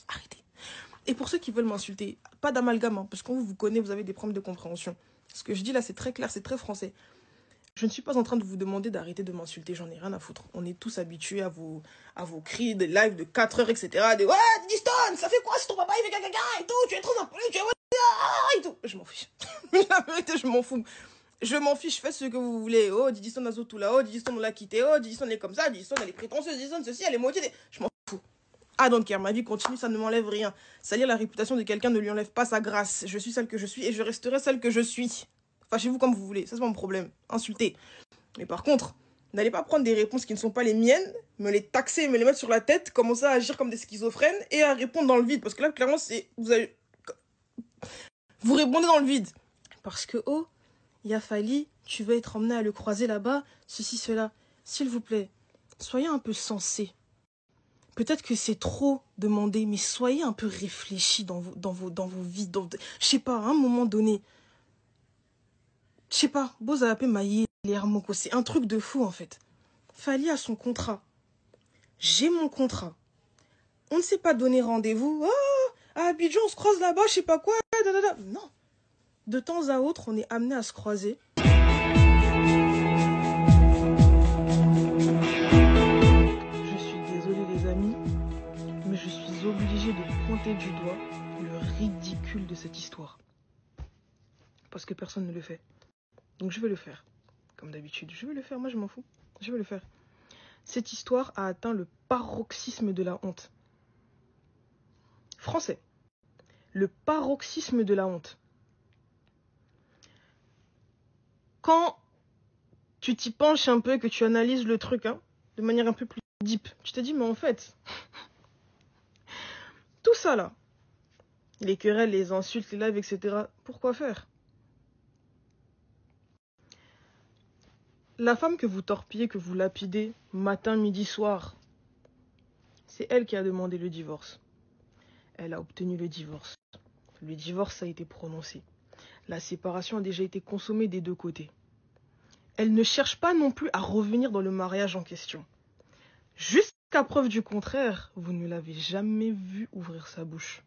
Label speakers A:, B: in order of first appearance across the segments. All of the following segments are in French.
A: Arrêtez. Et pour ceux qui veulent m'insulter, pas d'amalgame, hein, parce qu'on vous connaît, vous avez des problèmes de compréhension. Ce que je dis là, c'est très clair, c'est très français. Je ne suis pas en train de vous demander d'arrêter de m'insulter, j'en ai rien à foutre. On est tous habitués à vos cris, des lives de 4 heures, etc. De ouais, Diston, ça fait quoi si ton papa il fait caca et tout, tu es trop impoli, tu es et tout. Je m'en fiche. La vérité, je m'en fous. Je m'en fiche, faites ce que vous voulez. Oh, Didiston a tout là, oh, Didiston on l'a quitté, oh, Didiston est comme ça, Didiston elle est prétentieuse, Didiston ceci, elle est moitié. Je m'en fous. Ah donc, ma vie continue, ça ne m'enlève rien. Salir la réputation de quelqu'un ne lui enlève pas sa grâce. Je suis celle que je suis et je resterai celle que je suis. Fâchez-vous comme vous voulez, ça c'est pas mon problème. Insultez. Mais par contre, n'allez pas prendre des réponses qui ne sont pas les miennes, me les taxer, me les mettre sur la tête, commencer à agir comme des schizophrènes et à répondre dans le vide. Parce que là, clairement, c'est... Vous répondez dans le vide. Parce que, oh, Yafali, tu veux être emmené à le croiser là-bas, ceci, cela. S'il vous plaît, soyez un peu sensé. Peut-être que c'est trop demandé, mais soyez un peu réfléchi dans vos vies. Je sais pas, à un moment donné. Je sais pas, Bozapé Maïe, les Hermoko, c'est un truc de fou en fait. Fali a son contrat. J'ai mon contrat. On ne s'est pas donné rendez-vous. Oh, à Abidjan, on se croise là-bas, je sais pas quoi. Non. De temps à autre, on est amené à se croiser. Je suis désolée les amis, mais je suis obligée de pointer du doigt le ridicule de cette histoire. Parce que personne ne le fait. Donc je vais le faire. Comme d'habitude, je vais le faire, moi je m'en fous. Je vais le faire. Cette histoire a atteint le paroxysme de la honte. Français. Le paroxysme de la honte. Quand tu t'y penches un peu, que tu analyses le truc, hein, de manière un peu plus deep, tu te dis, mais en fait, tout ça là, les querelles, les insultes, les lives, etc., pourquoi faire? La femme que vous torpillez, que vous lapidez, matin, midi, soir, c'est elle qui a demandé le divorce. Elle a obtenu le divorce. Le divorce a été prononcé. La séparation a déjà été consommée des deux côtés. Elle ne cherche pas non plus à revenir dans le mariage en question. Jusqu'à preuve du contraire, vous ne l'avez jamais vue ouvrir sa bouche.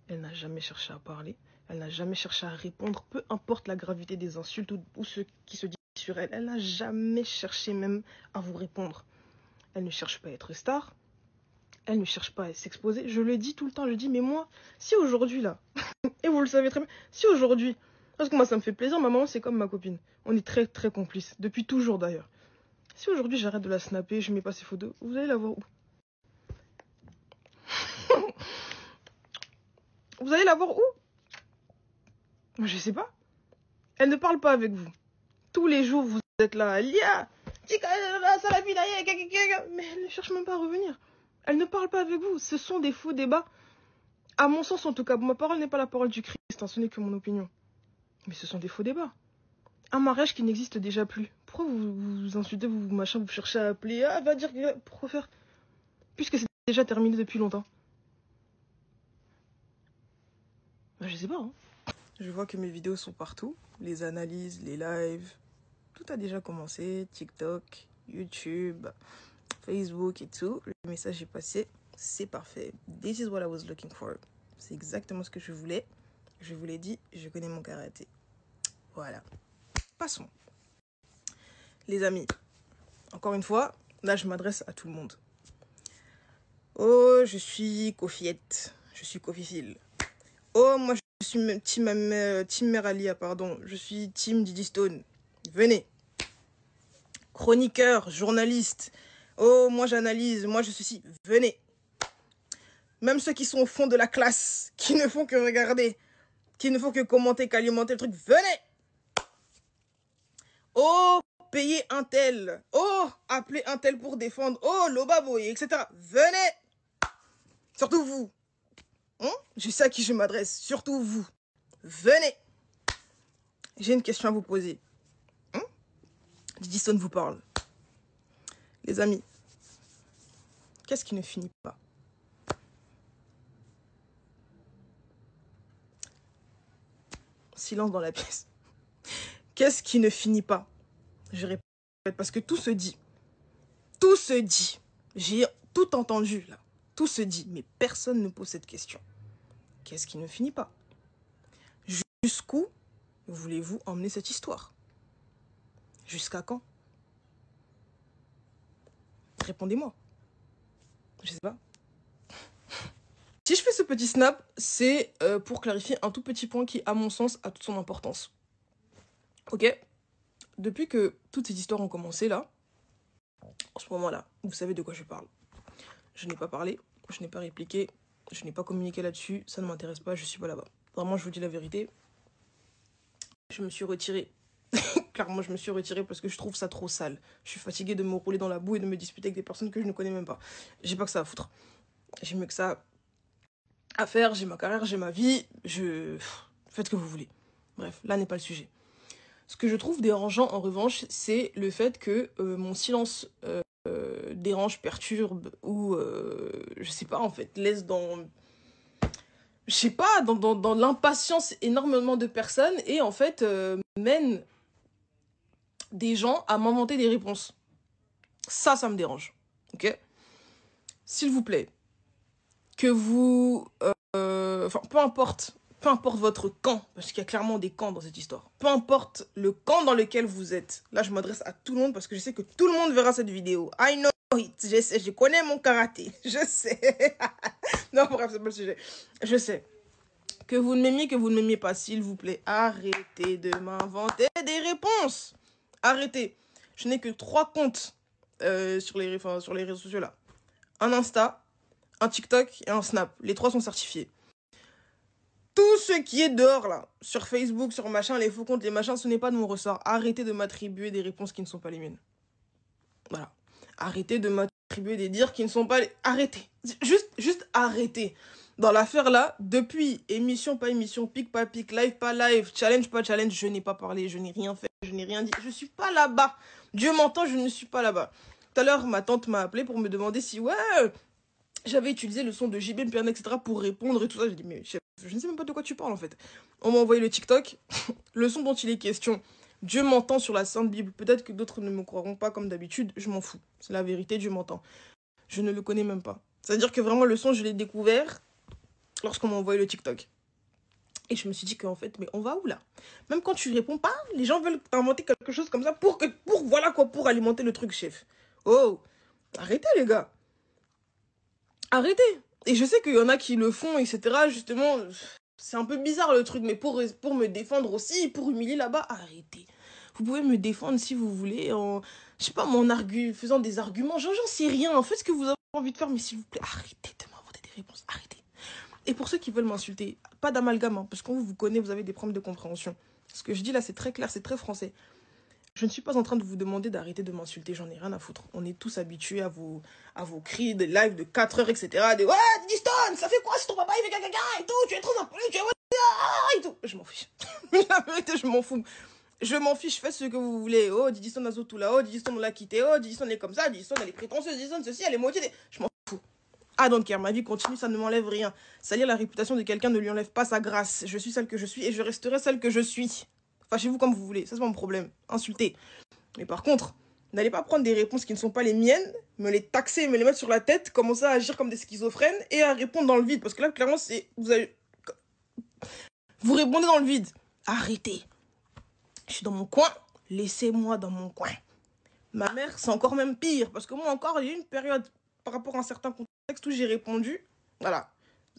A: Elle n'a jamais cherché à parler, elle n'a jamais cherché à répondre, peu importe la gravité des insultes ou ce qui se dit sur elle. Elle n'a jamais cherché même à vous répondre. Elle ne cherche pas à être star, elle ne cherche pas à s'exposer. Je le dis tout le temps, je dis, mais moi, si aujourd'hui là, et vous le savez très bien, si aujourd'hui, parce que moi ça me fait plaisir, ma maman c'est comme ma copine, on est très très complices, depuis toujours d'ailleurs. Si aujourd'hui j'arrête de la snapper, je mets pas ses photos, vous allez la voir où? Vous allez la voir où? Je sais pas. Elle ne parle pas avec vous. Tous les jours vous êtes là, Lia, mais elle ne cherche même pas à revenir. Elle ne parle pas avec vous. Ce sont des faux débats. À mon sens en tout cas, ma parole n'est pas la parole du Christ, hein, ce n'est que mon opinion. Mais ce sont des faux débats. Un mariage qui n'existe déjà plus. Pourquoi vous insultez, vous machin, vous cherchez à appeler, ah va dire, pourquoi faire? Puisque c'est déjà terminé depuis longtemps. Ben, je sais pas. Hein. Je vois que mes vidéos sont partout. Les analyses, les lives. Tout a déjà commencé. TikTok, YouTube, Facebook et tout. Le message est passé. C'est parfait. This is what I was looking for. C'est exactement ce que je voulais. Je vous l'ai dit, je connais mon karaté. Voilà. Passons. Les amis, encore une fois, là je m'adresse à tout le monde. Oh, je suis Kofiette. Je suis Kofifil. Oh, moi je suis team Meralia, pardon. Je suis team Didi Stone. Venez. Chroniqueur, journaliste. Oh, moi j'analyse, moi je suis ci. Venez. Même ceux qui sont au fond de la classe, qui ne font que regarder, qui ne font que commenter, qu'alimenter le truc. Venez. Oh, payer un tel. Oh, appeler un tel pour défendre. Oh, Lobaboy, etc. Venez. Surtout vous. Je sais à qui je m'adresse. Surtout vous. Venez. J'ai une question à vous poser. Didi Stone vous parle. Les amis, qu'est-ce qui ne finit pas? Silence dans la pièce. Qu'est-ce qui ne finit pas? Je répète, parce que tout se dit. Tout se dit. J'ai tout entendu, là. Tout se dit, mais personne ne pose cette question. Qu'est-ce qui ne finit pas? Jusqu'où voulez-vous emmener cette histoire? Jusqu'à quand? Répondez-moi. Je sais pas. Si je fais ce petit snap, c'est pour clarifier un tout petit point qui, à mon sens, a toute son importance. Ok? Depuis que toutes ces histoires ont commencé là, en ce moment-là, vous savez de quoi je parle. Je n'ai pas parlé, je n'ai pas répliqué, je n'ai pas communiqué là-dessus, ça ne m'intéresse pas, je suis pas là-bas. Vraiment, je vous dis la vérité. Je me suis retirée. Clairement, je me suis retirée parce que je trouve ça trop sale. Je suis fatiguée de me rouler dans la boue et de me disputer avec des personnes que je ne connais même pas. J'ai pas que ça à foutre. J'ai mieux que ça à faire, j'ai ma carrière, j'ai ma vie, faites ce que vous voulez. Bref, là n'est pas le sujet. Ce que je trouve dérangeant, en revanche, c'est le fait que mon silence dérange, perturbe, ou, je sais pas, en fait, laisse dans... Je sais pas, dans l'impatience énormément de personnes, et en fait, mène des gens à m'inventer des réponses. Ça me dérange, ok? S'il vous plaît, que vous... Enfin, peu importe votre camp, parce qu'il y a clairement des camps dans cette histoire. Peu importe le camp dans lequel vous êtes. Là, je m'adresse à tout le monde parce que je sais que tout le monde verra cette vidéo. I know it. Je sais, je connais mon karaté. Je sais. Non, bref, c'est pas le sujet. Je sais. Que vous ne m'aimiez, que vous ne m'aimiez pas, s'il vous plaît, arrêtez de m'inventer des réponses. Arrêtez. Je n'ai que 3 comptes sur les réseaux sociaux là. Un Insta, un TikTok et un Snap. Les 3 sont certifiés. Tout ce qui est dehors, là, sur Facebook, sur machin, les faux comptes, les machins, ce n'est pas de mon ressort. Arrêtez de m'attribuer des réponses qui ne sont pas les miennes. Voilà. Arrêtez de m'attribuer des dires qui ne sont pas les... Arrêtez. Juste arrêtez. Dans l'affaire là, depuis émission, pas émission, pic, pas pic, live, pas live, challenge, pas challenge, je n'ai pas parlé, je n'ai rien fait, je n'ai rien dit. Je suis pas là-bas. Dieu m'entend, je ne suis pas là-bas. Tout à l'heure, ma tante m'a appelé pour me demander si, ouais... J'avais utilisé le son de JB, MPN, etc. pour répondre et tout ça. J'ai dit, mais chef, je ne sais même pas de quoi tu parles en fait. On m'a envoyé le TikTok, le son dont il est question. Dieu m'entend sur la Sainte Bible. Peut-être que d'autres ne me croiront pas comme d'habitude. Je m'en fous. C'est la vérité, Dieu m'entend. Je ne le connais même pas. C'est-à-dire que vraiment, le son, je l'ai découvert lorsqu'on m'a envoyé le TikTok. Et je me suis dit qu'en fait, mais on va où là? Même quand tu réponds pas, les gens veulent inventer quelque chose comme ça pour voilà quoi, pour alimenter le truc, chef. Oh, arrêtez les gars. Arrêtez. Et je sais qu'il y en a qui le font, etc. Justement, c'est un peu bizarre le truc, mais pour me défendre aussi, pour humilier là-bas, arrêtez. Vous pouvez me défendre si vous voulez, en, je sais pas, faisant des arguments. J'en sais rien. Faites ce que vous avez envie de faire, mais s'il vous plaît, arrêtez de m'inventer des réponses. Arrêtez. Et pour ceux qui veulent m'insulter, pas d'amalgame, hein, parce qu'on vous connaît, vous avez des problèmes de compréhension. Ce que je dis là, c'est très clair, c'est très français. Je ne suis pas en train de vous demander d'arrêter de m'insulter, j'en ai rien à foutre. On est tous habitués à vos cris de live de 4 heures, etc. De ouais, Didiston, ça fait quoi si ton papa il fait caca et tout, tu es trop impoli, tu es et tout. Je m'en fiche. La vérité, je m'en fous. Je m'en fiche, faites ce que vous voulez. Oh, Didiston a tout là, oh, Didiston on l'a quitté, oh, Didiston est comme ça, Didiston elle est prétentieuse, Didiston ceci, elle est moitié. Je m'en fous. Ah, donc, ma vie continue, ça ne m'enlève rien. Salir la réputation de quelqu'un ne lui enlève pas sa grâce. Je suis celle que je suis et je resterai celle que je suis. Fâchez-vous comme vous voulez, ça c'est pas mon problème. Insultez. Mais par contre, n'allez pas prendre des réponses qui ne sont pas les miennes, me les taxer, me les mettre sur la tête, commencer à agir comme des schizophrènes et à répondre dans le vide. Parce que là, clairement, vous répondez dans le vide. Arrêtez. Je suis dans mon coin, laissez-moi dans mon coin. Ma mère, c'est encore même pire. Parce que moi encore, il y a eu une période par rapport à un certain contexte où j'ai répondu. Voilà.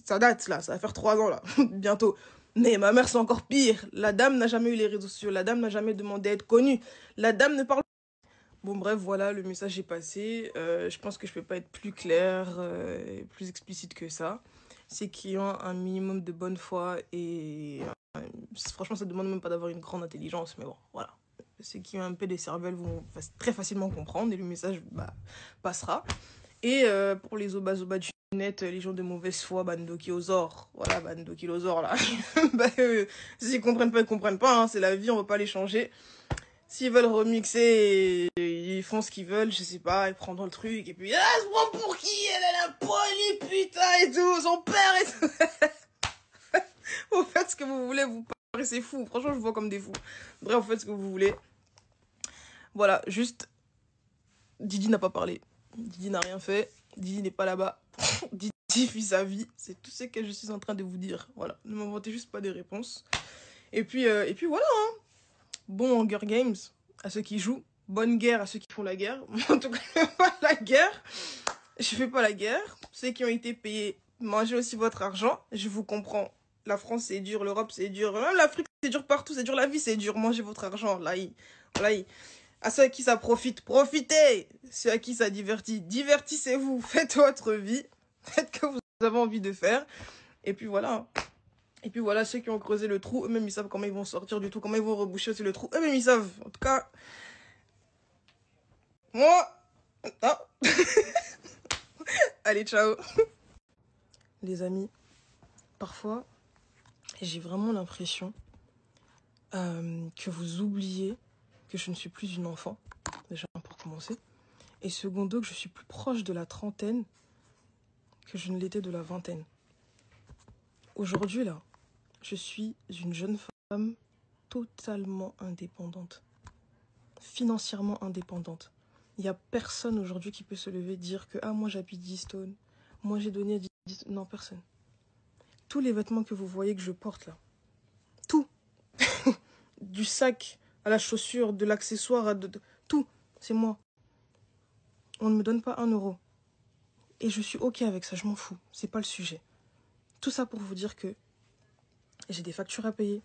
A: Ça date là, ça va faire 3 ans là, bientôt. Mais ma mère, c'est encore pire. La dame n'a jamais eu les réseaux sociaux. La dame n'a jamais demandé à être connue. La dame ne parle pas. Bon, bref, voilà, le message est passé. Je pense que je peux pas être plus clair, plus explicite que ça. C'est qu'ils ont un minimum de bonne foi et franchement, ça demande même pas d'avoir une grande intelligence, mais bon, voilà. Ceux qui ont un peu des cervelles vont très facilement comprendre et le message passera. Et pour les obas du net, les gens de mauvaise foi, bandokiosor, voilà, bandokiosor là. S'ils comprennent pas, ils comprennent pas, hein, c'est la vie, on va pas les changer. S'ils veulent remixer, ils font ce qu'ils veulent, je sais pas, ils prendront le truc, et puis, ah, se prend pour qui? Elle est impoli, putain, et tout, son père et tout. Vous faites ce que vous voulez, vous paraissez fous, franchement, je vous vois comme des fous. Bref, vous faites ce que vous voulez. Voilà, juste, Didi n'a pas parlé. Didi n'a rien fait. Didi n'est pas là-bas. Didi vit sa vie. C'est tout ce que je suis en train de vous dire. Voilà, ne m'inventez juste pas des réponses. Et puis voilà, hein. Bon Hunger Games à ceux qui jouent. Bonne guerre à ceux qui font la guerre. En tout cas, pas la guerre. Je fais pas la guerre. Ceux qui ont été payés, mangez aussi votre argent. Je vous comprends. La France, c'est dur. L'Europe, c'est dur. Même l'Afrique, c'est dur partout. C'est dur. La vie, c'est dur. Mangez votre argent. Là, à ceux à qui ça profite, profitez. Ceux à qui ça divertit, divertissez-vous. Faites votre vie. Faites ce que vous avez envie de faire. Et puis voilà. Et puis voilà, ceux qui ont creusé le trou, eux-mêmes, ils savent comment ils vont sortir du trou, comment ils vont reboucher aussi le trou. Eux-mêmes, ils savent. En tout cas, moi... Ah. Allez, ciao. Les amis, parfois, j'ai vraiment l'impression que vous oubliez que je ne suis plus une enfant, déjà pour commencer. Et secondo, que je suis plus proche de la trentaine que je ne l'étais de la vingtaine. Aujourd'hui, là, je suis une jeune femme totalement indépendante. Financièrement indépendante. Il n'y a personne aujourd'hui qui peut se lever et dire que « Ah, moi j'habite 10 Stone. Moi j'ai donné 10 Stone. » Non, personne. Tous les vêtements que vous voyez que je porte là, tout, du sac à la chaussure, de l'accessoire, tout, c'est moi. On ne me donne pas 1 euro. Et je suis ok avec ça, je m'en fous. C'est pas le sujet. Tout ça pour vous dire que j'ai des factures à payer,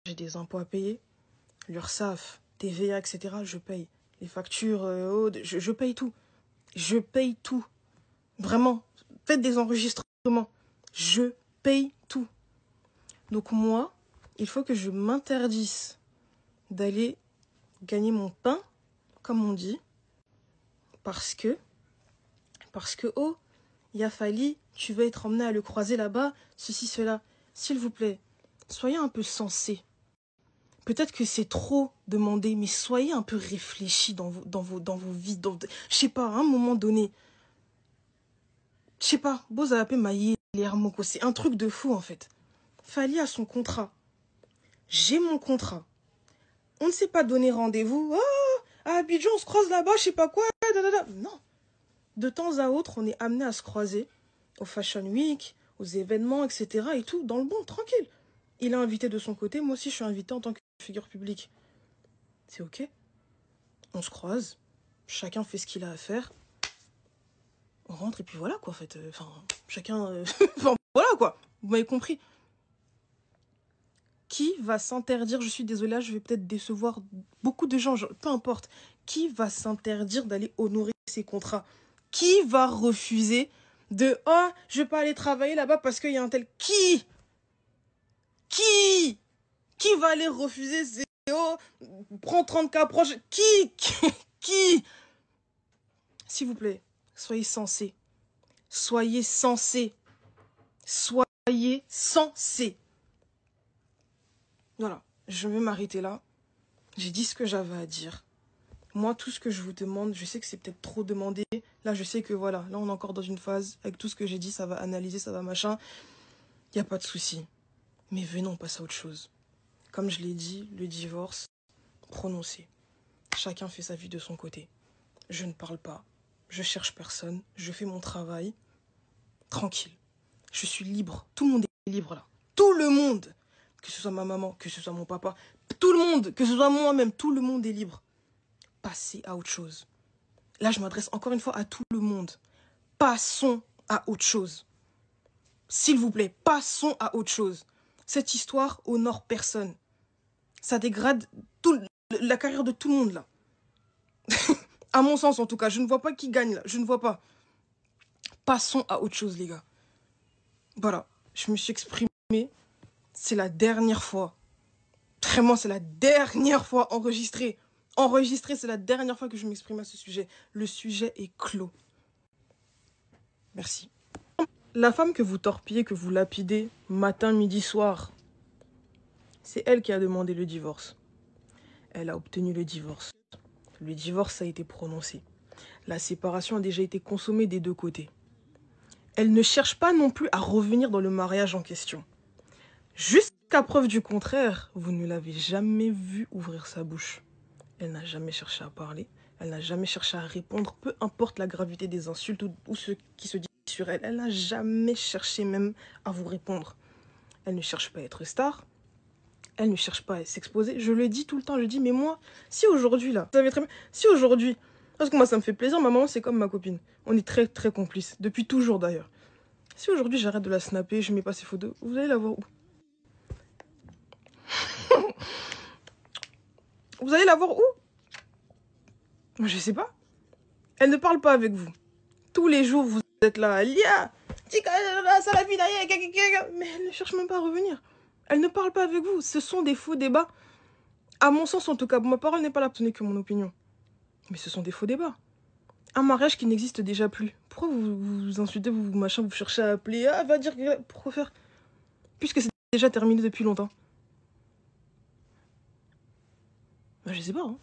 A: j'ai des impôts à payer, l'URSSAF, TVA, etc. Je paye. Les factures, je paye tout. Je paye tout. Vraiment. Faites des enregistrements. Je paye tout. Donc moi, il faut que je m'interdise d'aller gagner mon pain, comme on dit. Parce que, oh, Yafali, tu veux être emmené à le croiser là-bas, ceci, cela. S'il vous plaît, soyez un peu sensés. Peut-être que c'est trop demandé, mais soyez un peu réfléchis dans vos vies. Je sais pas, à un moment donné. Je sais pas, Bozapé Maïe, Lermoko, c'est un truc de fou en fait. Fali a son contrat. J'ai mon contrat. On ne s'est pas donné rendez-vous. Oh, à Abidjan, on se croise là-bas, je sais pas quoi. Non. De temps à autre, on est amené à se croiser au Fashion Week, aux événements, etc. et tout, dans le bon, tranquille. Il est invité de son côté, moi aussi je suis invité en tant que figure publique. C'est ok. On se croise, chacun fait ce qu'il a à faire. On rentre et puis voilà quoi en fait. Enfin, chacun... Enfin, voilà quoi. Vous m'avez compris. Qui va s'interdire, je suis désolée, là, je vais peut-être décevoir beaucoup de gens, peu importe. Qui va s'interdire d'aller honorer ses contrats? Qui va refuser de « Oh, je vais pas aller travailler là-bas parce qu'il y a un tel... » Qui va aller refuser ces... Oh, prends 30K proche... Qui S'il vous plaît, soyez sensés. Soyez sensés. Soyez sensés. Voilà, je vais m'arrêter là. J'ai dit ce que j'avais à dire. Moi, tout ce que je vous demande, je sais que c'est peut-être trop demandé. Là, je sais que voilà, là, on est encore dans une phase. Avec tout ce que j'ai dit, ça va analyser, ça va machin. Il n'y a pas de souci. Mais venons, on passe à autre chose. Comme je l'ai dit, le divorce, prononcé. Chacun fait sa vie de son côté. Je ne parle pas. Je cherche personne. Je fais mon travail. Tranquille. Je suis libre. Tout le monde est libre là. Tout le monde. Que ce soit ma maman, que ce soit mon papa. Tout le monde. Que ce soit moi-même. Tout le monde est libre. Passez à autre chose. Là, je m'adresse encore une fois à tout le monde. Passons à autre chose. S'il vous plaît, passons à autre chose. Cette histoire honore personne. Ça dégrade la carrière de tout le monde, là. À mon sens, en tout cas. Je ne vois pas qui gagne, là. Je ne vois pas. Passons à autre chose, les gars. Voilà. Je me suis exprimée. C'est la dernière fois. Vraiment, c'est la dernière fois enregistrée. Enregistrée, c'est la dernière fois que je m'exprime à ce sujet. Le sujet est clos. Merci. La femme que vous torpillez, que vous lapidez, matin, midi, soir, c'est elle qui a demandé le divorce. Elle a obtenu le divorce. Le divorce a été prononcé. La séparation a déjà été consommée des deux côtés. Elle ne cherche pas non plus à revenir dans le mariage en question. Jusqu'à preuve du contraire, vous ne l'avez jamais vue ouvrir sa bouche. Elle n'a jamais cherché à parler. Elle n'a jamais cherché à répondre, peu importe la gravité des insultes ou ce qui se dit sur elle. Elle n'a jamais cherché même à vous répondre. Elle ne cherche pas à être star. Elle ne cherche pas à s'exposer. Je le dis tout le temps, je dis, mais moi, si aujourd'hui, là, vous savez très bien, si aujourd'hui, parce que moi, ça me fait plaisir, ma maman, c'est comme ma copine. On est très, très complices, depuis toujours d'ailleurs. Si aujourd'hui, j'arrête de la snapper, je mets pas ses photos, vous allez la voir où? Vous allez la voir où? Moi, je sais pas. Elle ne parle pas avec vous. Tous les jours, vous êtes là, Lia, mais elle ne cherche même pas à revenir. Elle ne parle pas avec vous. Ce sont des faux débats. À mon sens, en tout cas, ma parole n'est pas là, ce n'est que mon opinion. Mais ce sont des faux débats. Un mariage qui n'existe déjà plus. Pourquoi vous insultez, vous machin, vous cherchez à appeler, ah, va dire, pourquoi faire? Puisque c'est déjà terminé depuis longtemps. Ben, je sais pas, hein.